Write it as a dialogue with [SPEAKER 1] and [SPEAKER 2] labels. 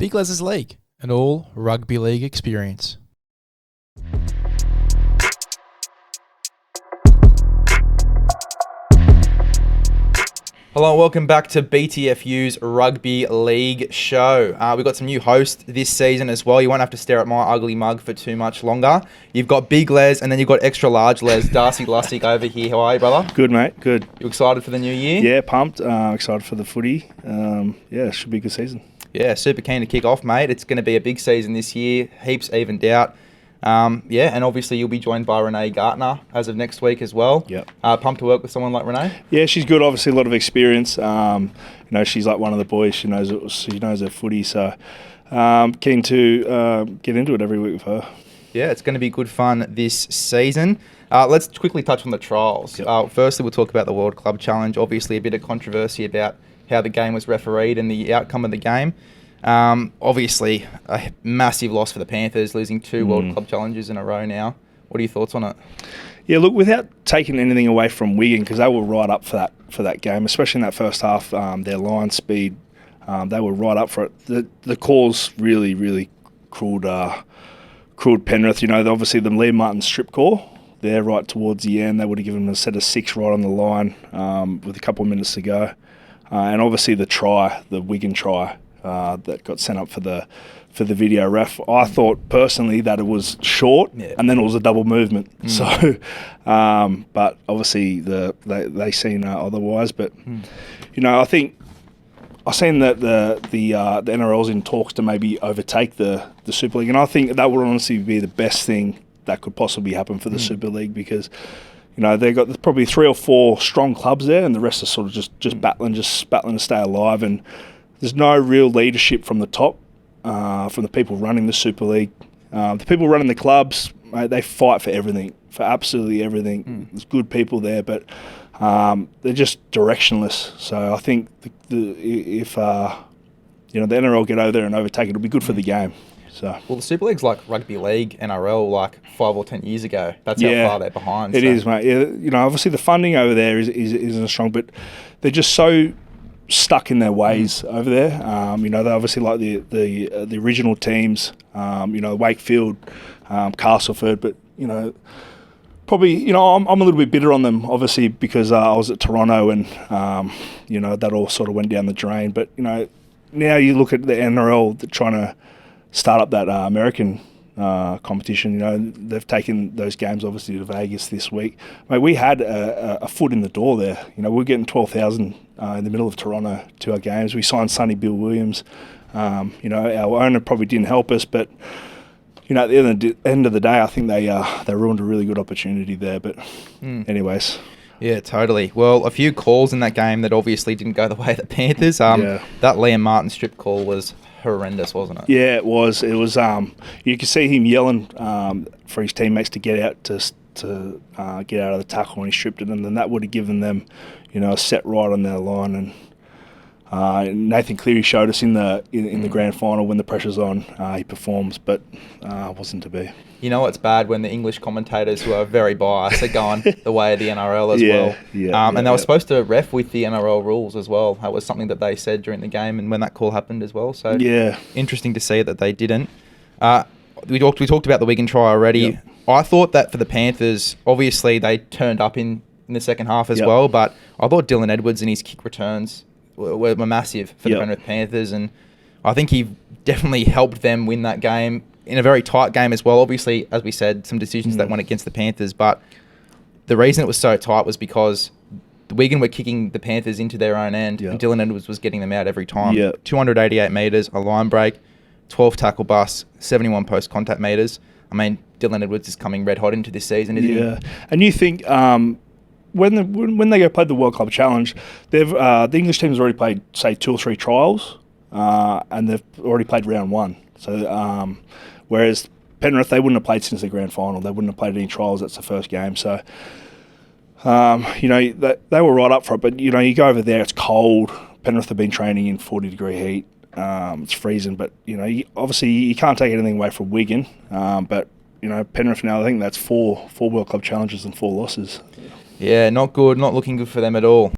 [SPEAKER 1] Big LEZ'S League, an all rugby league experience. Hello and welcome back to BTFU's Rugby League show. We've got some new hosts this season as well. You won't have to stare at my ugly mug for too much longer. You've got Big Les and then you've got extra large Les, Darcy Lussick over here. How are you, brother?
[SPEAKER 2] Good, mate. Good.
[SPEAKER 1] You excited for the new year?
[SPEAKER 2] Yeah, pumped. Excited for the footy. It should be a good season.
[SPEAKER 1] Yeah, super keen to kick off, mate. It's going to be a big season this year. Heaps evened out. And obviously you'll be joined by Renee Gartner as of next week as well.
[SPEAKER 2] Yep.
[SPEAKER 1] Pumped to work with someone like Renee?
[SPEAKER 2] Yeah, she's good. Obviously, a lot of experience. She's like one of the boys. She knows her footy. So keen to get into it every week with her.
[SPEAKER 1] Yeah, it's going to be good fun this season. Let's quickly touch on the trials.
[SPEAKER 2] Yep.
[SPEAKER 1] Firstly, we'll talk about the World Club Challenge. Obviously, a bit of controversy about how the game was refereed and the outcome of the game. Obviously, a massive loss for the Panthers, losing two World Club Challenges in a row now. What are your thoughts on it?
[SPEAKER 2] Yeah, look, without taking anything away from Wigan, because they were right up for that game, especially in that first half, their line speed, they were right up for it. The calls really cruelled Penrith. Obviously the Liam Martin strip call there right towards the end, they would have given them a set of 6 right on the line with a couple of minutes to go. And obviously the Wigan try that got sent up for the video ref. I thought personally that it was short, and then it was a double movement. So, but obviously they seen otherwise. But I think I've seen that the NRL's in talks to maybe overtake the Super League, and I think that would honestly be the best thing that could possibly happen for the Super League, because they've got probably 3 or 4 strong clubs there, and the rest are sort of just battling to stay alive. And there's no real leadership from the top, from the people running the Super League. The people running the clubs, mate, they fight for everything, for absolutely everything. There's good people there, but they're just directionless. So I think if the NRL get over there and overtake it, it'll be good for the game. So.
[SPEAKER 1] Well, the Super League's like Rugby League, NRL, like 5 or 10 years ago. That's how far they're behind.
[SPEAKER 2] It is, mate. Yeah, obviously the funding over there isn't strong, but they're just so stuck in their ways over there. They obviously like the original teams, Wakefield, Castleford, but probably I'm a little bit bitter on them, obviously, because I was at Toronto and that all sort of went down the drain. But now you look at the NRL trying to start up that American competition. They've taken those games obviously to Vegas this week. Mate, we had a foot in the door there. We're getting 12,000 in the middle of Toronto to our games. We signed Sonny Bill Williams. Our owner probably didn't help us, but at the end of the day, I think they ruined a really good opportunity there. But anyways.
[SPEAKER 1] Yeah, totally. Well, a few calls in that game that obviously didn't go the way of the Panthers. That Liam Martin strip call was horrendous, wasn't it?
[SPEAKER 2] Yeah, it was. It was. You could see him yelling for his teammates to get out to get out of the tackle when he stripped it, and then that would have given them, a set right on their line. And Nathan Cleary showed us in the grand final, when the pressure's on, he performs, but wasn't to be.
[SPEAKER 1] It's bad when the English commentators, who are very biased, are going the way of the NRL as well. And they were supposed to ref with the NRL rules as well. That was something that they said during the game and when that call happened as well. So interesting to see that they didn't. We talked about the Wigan try already. Yep. I thought that for the Panthers, obviously they turned up in the second half as well, but I thought Dylan Edwards and his kick returns were massive for the Penrith Panthers, and I think he definitely helped them win that game in a very tight game as well. Obviously, as we said, some decisions that went against the Panthers, but the reason it was so tight was because the Wigan were kicking the Panthers into their own end, and Dylan Edwards was getting them out every time. 288 metres, a line break, 12 tackle bust, 71 post-contact metres. I mean, Dylan Edwards is coming red hot into this season, isn't he?
[SPEAKER 2] And you think when they go play the World Club Challenge, they've the English team's already played, say, 2 or 3 trials, and they've already played round 1. So whereas Penrith, they wouldn't have played since the grand final. They wouldn't have played any trials. That's the first game. So they were right up for it. But you go over there, it's cold. Penrith have been training in 40-degree heat. It's freezing, but obviously you can't take anything away from Wigan. But Penrith now, I think that's 4 World Club challenges and 4 losses.
[SPEAKER 1] Yeah, not good. Not looking good for them at all.